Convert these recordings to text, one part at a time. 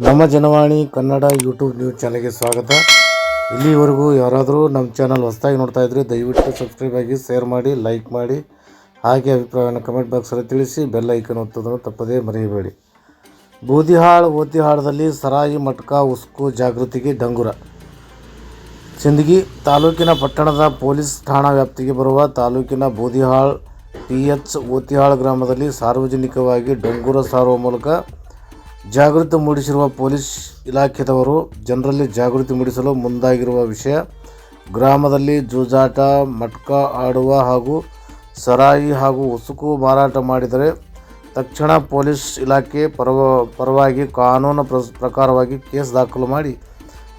ನಮ್ಮ Janavani Kannada YouTube news ಚಾನಲ್ಗೆ ಸ್ವಾಗತ. ಇಲ್ಲಿವರೆಗೂ ಯಾರಾದರೂ ನಮ್ಮ ಚಾನಲ್ ಹೊಸದಾಗಿ ನೋಡ್ತಾ ಇದ್ದರೆ ದಯವಿಟ್ಟು ಸಬ್ಸ್ಕ್ರೈಬ್ ಆಗಿ, ಶೇರ್ ಮಾಡಿ, ಲೈಕ್ ಮಾಡಿ, ಹಾಗೆ ಅಭಿಪ್ರಾಯವನ್ನು ಕಮೆಂಟ್ ಬಾಕ್ಸಲ್ಲಿ ತಿಳಿಸಿ, ಬೆಲ್ ಐಕನ್ ಒತ್ತೋದನ್ನು ತಪ್ಪದೇ ಮರೆಯಬೇಡಿ. ಬೂದಿಹಾಳ್ ಓತಿಹಾಳದಲ್ಲಿ ಸರಾಯಿ ಮಟ್ಕಾ ಉಸ್ಕು ಜಾಗೃತಿಗೆ ಡಂಗುರ. ಸಿಂದಗಿ ತಾಲೂಕಿನ ಪಟ್ಟಣದ ಪೊಲೀಸ್ ಠಾಣಾ ವ್ಯಾಪ್ತಿಗೆ ಬರುವ ತಾಲೂಕಿನ ಬೂದಿಹಾಳ್ PH ಓತಿಹಾಳ್ ಗ್ರಾಮದಲ್ಲಿ ಸಾರ್ವಜನಿಕವಾಗಿ ಡಂಗುರ ಸಾರುವ ಮೂಲಕ ಜಾಗೃತಿ ಮೂಡಿಸಿರುವ ಪೊಲೀಸ್ ಇಲಾಖೆದವರು ಜನರಲ್ಲಿ ಜಾಗೃತಿ ಮೂಡಿಸಲು ಮುಂದಾಗಿರುವ ವಿಷಯ. ಗ್ರಾಮದಲ್ಲಿ ಜೂಜಾಟ, ಮಟ್ಕಾ ಆಡುವ ಹಾಗೂ ಸರಾಯಿ ಹಾಗೂ ಉಸುಕು ಮಾರಾಟ ಮಾಡಿದರೆ ತಕ್ಷಣ ಪೊಲೀಸ್ ಇಲಾಖೆ ಪರವಾಗಿ ಕಾನೂನು ಪ್ರಕಾರವಾಗಿ ಕೇಸ್ ದಾಖಲು ಮಾಡಿ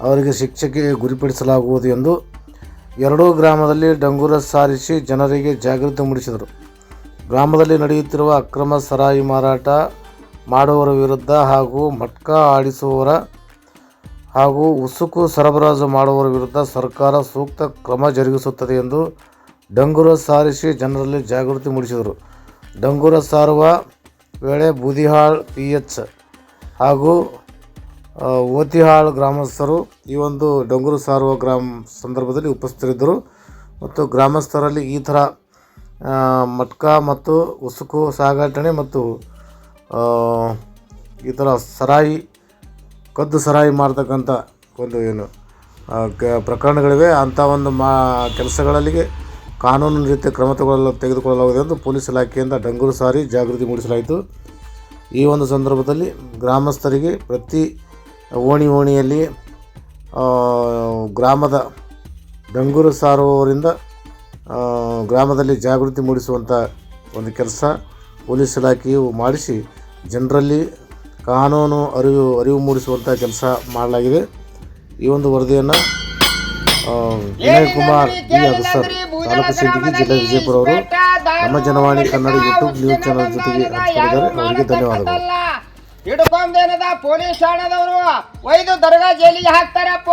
ಅವರಿಗೆ ಶಿಕ್ಷೆಗೆ ಗುರಿಪಡಿಸಲಾಗುವುದು ಎಂದು ಎರಡೂ ಗ್ರಾಮದಲ್ಲಿ ಡಂಗುರ ಸಾರಿಸಿ ಜನರಿಗೆ ಜಾಗೃತಿ ಮೂಡಿಸಿದರು. ಗ್ರಾಮದಲ್ಲಿ ನಡೆಯುತ್ತಿರುವ ಅಕ್ರಮ ಸರಾಯಿ ಮಾರಾಟ ಮಾಡುವವರ ವಿರುದ್ಧ ಹಾಗೂ ಮಟ್ಕಾ ಆಡಿಸುವವರ ಹಾಗೂ ಉಸುಕು ಸರಬರಾಜು ಮಾಡುವವರ ವಿರುದ್ಧ ಸರ್ಕಾರ ಸೂಕ್ತ ಕ್ರಮ ಜರುಗಿಸುತ್ತದೆ ಎಂದು ಡಂಗುರ ಸಾರಿಸಿ ಜನರಲ್ಲಿ ಜಾಗೃತಿ ಮೂಡಿಸಿದರು. ಡಂಗುರ ಸಾರುವ ವೇಳೆ ಬೂದಿಹಾಳ್ PH ಹಾಗೂ ಓತಿಹಾಳ್ ಗ್ರಾಮಸ್ಥರು ಈ ಒಂದು ಡಂಗುರ ಸಾರುವ ಸಂದರ್ಭದಲ್ಲಿ ಉಪಸ್ಥಿತರಿದ್ದರು ಮತ್ತು ಗ್ರಾಮಸ್ಥರಲ್ಲಿ ಈ ಥರ ಮಟ್ಕಾ ಮತ್ತು ಉಸುಕು ಸಾಗಾಟನೆ ಮತ್ತು ಈ ಥರ ಸರಾಯಿ ಕದ್ದು ಸರಾಯಿ ಮಾಡ್ತಕ್ಕಂಥ ಒಂದು ಪ್ರಕರಣಗಳಿವೆ. ಅಂಥ ಒಂದು ಕೆಲಸಗಳಿಗೆ ಕಾನೂನು ರೀತಿಯ ಕ್ರಮ ತೆಗೆದುಕೊಳ್ಳಲಾಗಿದೆ ಎಂದು ಪೊಲೀಸ್ ಇಲಾಖೆಯಿಂದ ಡಂಗುರ ಸಾರಿ ಜಾಗೃತಿ ಮೂಡಿಸಲಾಯಿತು. ಈ ಒಂದು ಸಂದರ್ಭದಲ್ಲಿ ಗ್ರಾಮಸ್ಥರಿಗೆ ಪ್ರತಿ ಓಣಿಯಲ್ಲಿ ಗ್ರಾಮದ ಡಂಗುರ ಸಾರುವವರಿಂದ ಗ್ರಾಮದಲ್ಲಿ ಜಾಗೃತಿ ಮೂಡಿಸುವಂಥ ಒಂದು ಕೆಲಸ ಪೊಲೀಸ್ ಇಲಾಖೆಯು ಮಾಡಿಸಿ ಜನರಲ್ಲಿ ಕಾನೂನು ಅರಿವು ಮೂಡಿಸುವಂಥ ಕೆಲಸ ಮಾಡಲಾಗಿದೆ. ಈ ಒಂದು ವರದಿಯನ್ನು ವಿನಯ್ ಕುಮಾರ್ ಅಗಸರ್, ತಾಲೂಕು ಸಿಂದಗಿ, ಜಿಲ್ಲೆ ವಿಜಯಪುರ ಅವರು ನಮ್ಮ Janavani Kannada YouTube news channel ಜೊತೆಗೆ ಹಂಚಿಕೊಂಡಿದ್ದಾರೆ. ಅವರಿಗೆ ಧನ್ಯವಾದಗಳು. ಹಿಡ್ಕೊಂಡೇನದ ಪೊಲೀಸ್ ಠಾಣದವರು ಒಯ್ದು ದರ್ಗಾ ಜೈಲಿಗೆ ಹಾಕ್ತಾರಪ್ಪ.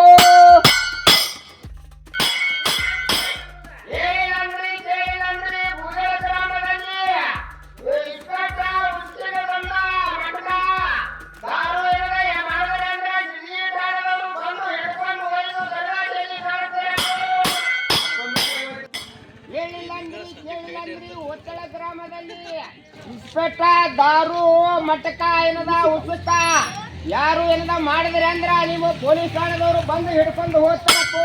ಒತ್ತಳ ಗ್ರಾಮದಲ್ಲಿ ಇಸ್ಪೆಟ್ಟ ದಾರು ಮಟಕ ಏನದ ಉಸುಕ ಯಾರು ಏನದ ಮಾಡಿದ್ರಿ ಅಂದ್ರ ನೀವು ಪೊಲೀಸ್ ಠಾಣದವರು ಬಂದು ಹಿಡ್ಕೊಂಡು ಹೋಗ್ತಾರಪ್ಪ.